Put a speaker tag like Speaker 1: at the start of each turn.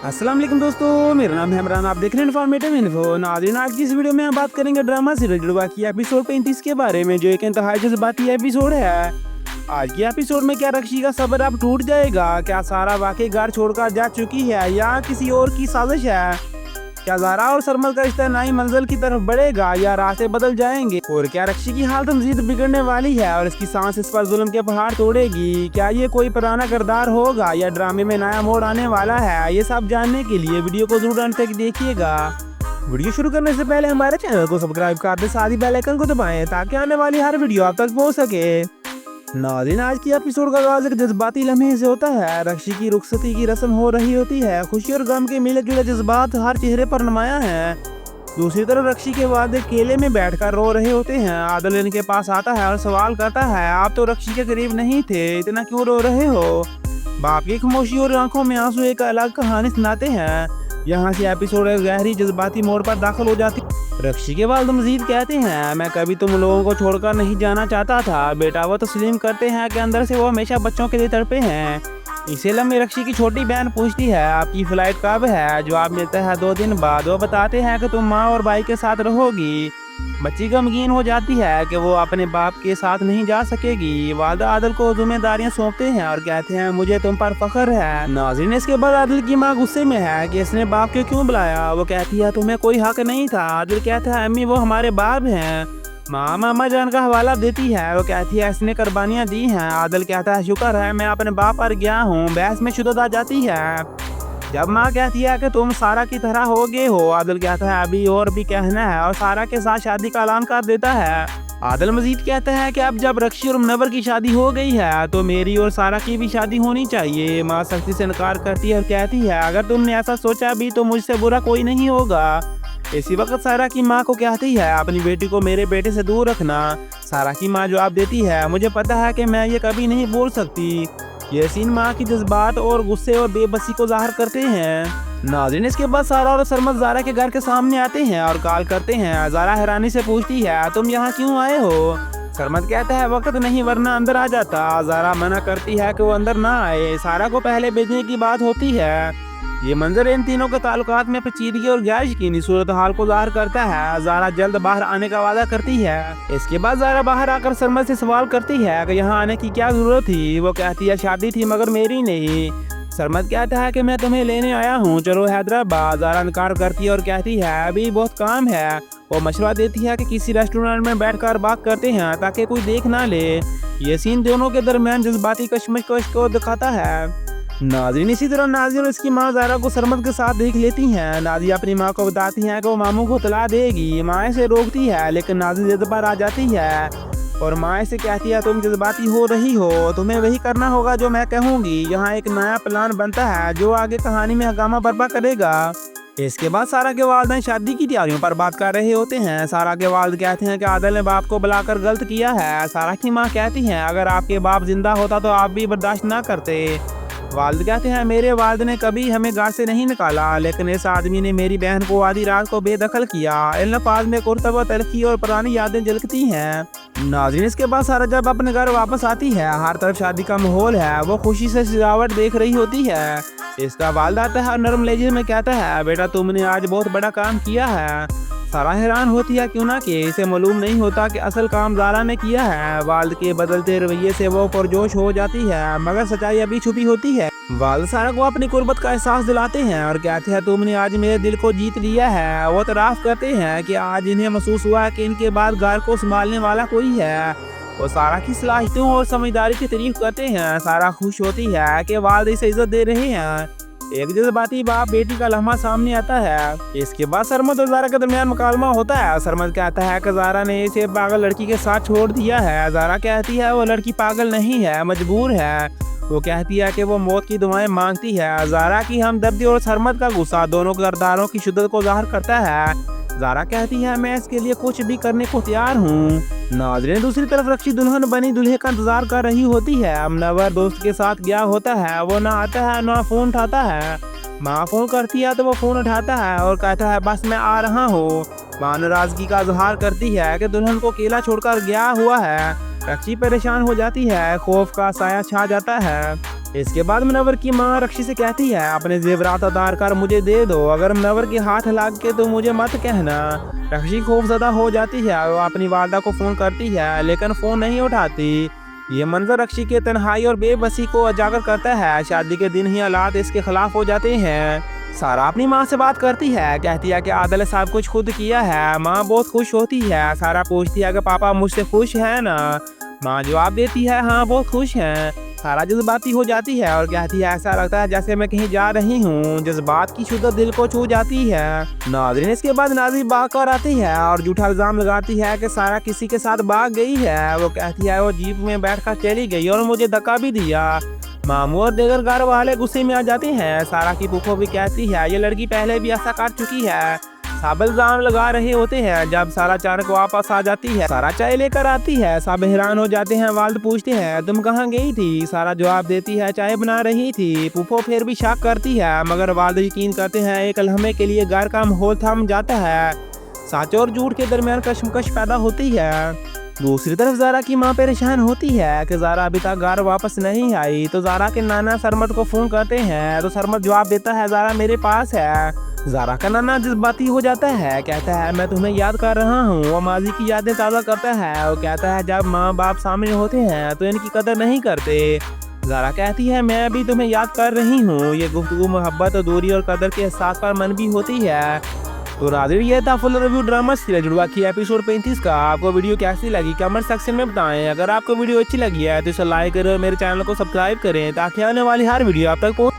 Speaker 1: अस्सलाम वालेकुम दोस्तों, मेरा नाम है इमरान। आप देख रहे हैं इन्फॉर्मेटिव इन्फो। नाज़रीन, आज की इस वीडियो में हम बात करेंगे ड्रामा सीरियल जुड़वा की एपिसोड 35 के बारे में, जो एक इंतहाई जज्बाती एपिसोड है। आज की एपिसोड में क्या रक्षी का सब्र अब टूट जाएगा? क्या सारा वाकई घर छोड़कर जा चुकी है या किसी और की साजिश है? क्या ज़ारा और सरमद का रिश्ता नई मंजिल की तरफ बढ़ेगा या रास्ते बदल जाएंगे? और क्या रक्षी की हालत मजीद बिगड़ने वाली है और इसकी सांस इस पर जुल्म के पहाड़ तोड़ेगी? क्या ये कोई पुराना किरदार होगा या ड्रामे में नया मोड़ आने वाला है? ये सब जानने के लिए वीडियो को जरूर अंत तक देखिएगा। वीडियो शुरू करने से पहले हमारे चैनल को सब्सक्राइब कर दें, साथ ही बेल आइकन को दबाएं ताकि आने वाली हर वीडियो आप तक पहुंच सके। नाज़रीन, आज की एपिसोड का आगाज़ एक जज्बाती लम्हे से होता है। रक्षी की रुखसती की रस्म हो रही होती है। खुशी और गम के मिले जुले जज्बात हर चेहरे पर नुमाया है। दूसरी तरफ रक्षी के वादे केले में बैठकर रो रहे होते हैं। आदिल इनके पास आता है और सवाल करता है, आप तो रक्षी के करीब नहीं थे, इतना क्यों रो रहे हो? बाप की खामोशी और आंखों में आंसू एक अलग कहानी सुनाते हैं। यहाँ से एपिसोड एक गहरी जज्बाती मोड़ पर दाखिल हो जाती। रक्षी के वालिद मजीद कहते हैं, मैं कभी तुम लोगों को छोड़कर नहीं जाना चाहता था बेटा। वो तस्लीम करते हैं कि अंदर से वो हमेशा बच्चों के लिए तड़पे हैं। इसी लम्हे रक्षी की छोटी बहन पूछती है, आपकी फ्लाइट कब है? जवाब मिलता है 2 दिन बाद। वो बताते हैं कि तुम माँ और भाई के साथ रहोगी। बच्ची गमगीन हो जाती है कि वो अपने बाप के साथ नहीं जा सकेगी। वालिदा आदिल को जिम्मेदारियां सौंपते हैं और कहते हैं, मुझे तुम पर फख्र है। नाज़रीन, इसके बाद आदिल की माँ गुस्से में है कि इसने बाप को क्यों बुलाया। वो कहती है, तुम्हें कोई हक नहीं था। आदिल कहता है, अम्मी वो हमारे बाप हैं। माँ मामा जान का हवाला देती है। वो कहती है, इसने कुर्बानियाँ दी हैं। आदिल कहता है, शुक्र है मैं अपने बाप पर गया हूँ। बहस में शुद्ध आ जाती है। जब माँ कहती है कि तुम सारा की तरह हो गए हो, आदिल कहता है, अभी और भी कहना है, और सारा के साथ शादी का ऐलान कर देता है। आदिल मजीद कहता है कि अब जब रक्षी और मुनव्वर की शादी हो गई है तो मेरी और सारा की भी शादी होनी चाहिए। माँ सख्ती से इनकार करती है और कहती है, अगर तुमने ऐसा सोचा भी तो मुझसे बुरा कोई नहीं होगा। इसी वक्त सारा की माँ को कहती है, अपनी बेटी को मेरे बेटे से दूर रखना। सारा की माँ जवाब देती है, मुझे पता है कि मैं ये कभी नहीं बोल सकती। ये सीन माँ की जज्बात और गुस्से और बेबसी को जाहिर करते हैं। नाज़रीन, इसके बाद सारा और सरमद ज़ारा के घर के सामने आते हैं और कॉल करते हैं। ज़ारा हैरानी से पूछती है, तुम यहाँ क्यों आए हो? सरमद कहता है, वक्त नहीं वरना अंदर आ जाता। ज़ारा मना करती है कि वो अंदर ना आए, सारा को पहले भेजने की बात होती है। ये मंजर इन तीनों के ताल्लुकात में पेचीदगी और गैर यकीनी सूरत हाल को जाहिर करता है। ज़ारा जल्द बाहर आने का वादा करती है। इसके बाद ज़ारा बाहर आकर सरमद से सवाल करती है कि यहाँ आने की क्या जरूरत थी। वो कहती है, शादी थी मगर मेरी नहीं। सरमद कहता है कि मैं तुम्हें लेने आया हूँ, चलो हैदराबाद। ज़ारा इनकार करती है और कहती है, अभी बहुत काम है। वो मशवरा देती है कि किसी रेस्टोरेंट में बैठकर बात करते हैं ताकि कोई देख ना ले। ये सीन दोनों के दरमियान जज्बाती कश्मकश को दिखाता है। नाज़रीन, इसी तरह नाज़ी और इसकी माँ ज़ारा को सरमद के साथ देख लेती हैं। नाज़ी अपनी माँ को बताती हैं कि वो मामू को तला देगी। माँ इसे रोकती है लेकिन नाज़ी जिद पर आ जाती है और माँ से कहती है, तुम जज्बाती हो रही हो, तुम्हें वही करना होगा जो मैं कहूँगी। यहाँ एक नया प्लान बनता है जो आगे कहानी में हंगामा बर्पा करेगा। इसके बाद सारा के वालिदैन शादी की तैयारियों पर बात कर रहे होते हैं। सारा के वालिद कहते हैं कि आदिल ने बाप को बुलाकर गलत किया है। सारा की माँ कहती है, अगर आपके बाप जिंदा होता तो आप भी बर्दाश्त ना करते। वालिद कहते हैं, मेरे वालिद ने कभी हमें घर से नहीं निकाला, लेकिन इस आदमी ने मेरी बहन को आधी रात को बेदखल किया। इन अल्फाज में कुर्तबा तलखी और पुरानी यादें झलकती हैं। नाज़रीन, इसके बाद सारा जब अपने घर वापस आती है, हर तरफ शादी का माहौल है। वो खुशी से सजावट देख रही होती है। इसका वालिद आता है और नरम लहजे में कहता है, बेटा तुमने आज बहुत बड़ा काम किया है। सारा हैरान होती है क्यों ना कि इसे मालूम नहीं होता कि असल काम ज़ारा ने किया है। वालिद के बदलते रवैये से वो पुरजोश हो जाती है, मगर सच्चाई अभी छुपी होती है। वालिद सारा को अपनी कुर्बत का एहसास दिलाते हैं और कहते हैं, तुमने आज मेरे दिल को जीत लिया है। वो तराफ करते हैं कि आज इन्हें महसूस हुआ कि इनके बाद घर को संभालने वाला कोई है। वो सारा की सलाहियतों और समझदारी की तारीफ करते हैं। सारा खुश होती है कि वालिद इसे इज्जत दे रहे हैं। एक जज्बाती बाप बेटी का लम्हा सामने आता है। इसके बाद सरमद और ज़ारा के दरमियान मुकालमा होता है। सरमद कहता है कि ज़ारा ने इसे पागल लड़की के साथ छोड़ दिया है। ज़ारा कहती है, वो लड़की पागल नहीं है, मजबूर है। वो कहती है कि वो मौत की दुआएं मांगती है। ज़ारा की हमदर्दी और सरमद का गुस्सा दोनों किरदारों की शिद्दत को ज़ाहिर करता है। ज़ारा कहती है, मैं इसके लिए कुछ भी करने को तैयार हूँ। नाज़रीन, दूसरी तरफ रक्षी दुल्हन बनी दूल्हे का इंतजार कर रही होती है। मुनव्वर दोस्त के साथ गया होता है। वो ना आता है ना फोन उठाता है। माँ फोन करती है तो वो फोन उठाता है और कहता है, बस मैं आ रहा हूँ। माँ नाराजगी का इजहार करती है कि दुल्हन को अकेला छोड़कर गया हुआ है। रक्षी परेशान हो जाती है, खौफ का साया छा जाता है। اس کے بعد منور کی ماں رکشی سے کہتی ہے اپنے زیورات اتار کر مجھے دے دو، اگر منور کے ہاتھ لگ کے تو مجھے مت کہنا۔ رکشی خوفزدہ ہو جاتی ہے، وہ اپنی والدہ کو فون کرتی ہے لیکن فون نہیں اٹھاتی۔ یہ منظر رکشی کے تنہائی اور بے بسی کو اجاگر کرتا ہے۔ شادی کے دن ہی حالات اس کے خلاف ہو جاتے ہیں۔ سارا اپنی ماں سے بات کرتی ہے، کہتی ہے کہ عادل سب کچھ خود کیا ہے۔ ماں بہت خوش ہوتی ہے۔ سارا پوچھتی ہے کہ پاپا مجھ سے خوش ہے نا؟ ماں جواب دیتی ہے ہاں بہت خوش ہیں۔ سارا جذباتی ہو جاتی ہے اور کہتی ہے ایسا لگتا ہے جیسے میں کہیں جا رہی ہوں۔ جذبات کی شدت دل کو چھو جاتی ہے۔ ناظرین اس کے بعد نازی باغ پر آتی ہے اور جھوٹا الزام لگاتی ہے کہ سارا کسی کے ساتھ بھاگ گئی ہے۔ وہ کہتی ہے وہ جیپ میں بیٹھ کر چلی گئی اور مجھے دھکا بھی دیا۔ ماموں اور دیگر گھر والے غصے میں آ جاتے ہیں۔ سارا کی پھوپھو بھی کہتی ہے یہ لڑکی پہلے بھی ایسا کر چکی ہے۔ سب الزام لگا رہے ہوتے ہیں جب سارا اچانک واپس آ جاتی ہے۔ سارا چائے لے کر آتی ہے، سب حیران ہو جاتے ہیں۔ والد پوچھتے ہیں تم کہاں گئی تھی؟ سارا جواب دیتی ہے چائے بنا رہی تھی۔ پھوپھو پھر بھی شک کرتی ہے مگر والد یقین کرتے ہیں۔ ایک لمحے کے لیے گھر کا ماحول تھم جاتا ہے۔ سچ اور جھوٹ کے درمیان کشمکش پیدا ہوتی ہے۔ دوسری طرف زارا کی ماں پریشان ہوتی ہے کہ زارا ابھی تک گھر واپس نہیں آئی، تو زارا کے نانا سرمد کو فون کرتے ہیں تو سرمد جواب دیتا ہے زارا میرے پاس ہے۔ زارا کا نانا جذباتی ہو جاتا ہے، کہتا ہے میں تمہیں یاد کر رہا ہوں۔ وہ ماضی کی یادیں تازہ کرتا ہے۔ وہ کہتا ہے جب ماں باپ سامنے ہوتے ہیں تو ان کی قدر نہیں کرتے۔ زارا کہتی ہے میں بھی تمہیں یاد کر رہی ہوں۔ یہ گفتگو محبت، دوری اور قدر کے احساس پر منبی ہوتی ہے۔ تو ناظرین یہ تھا فل ریویو ڈرامہ سیریل جڑواں کی ایپیسوڈ 35 کا۔ آپ کو ویڈیو کیسی لگی کمنٹ سیکشن میں بتائیں۔ اگر آپ کو ویڈیو اچھی لگی ہے تو اسے لائک کریں اور میرے چینل کو سبسکرائب کریں تاکہ آنے والی ہر ویڈیو آپ تک پہنچے۔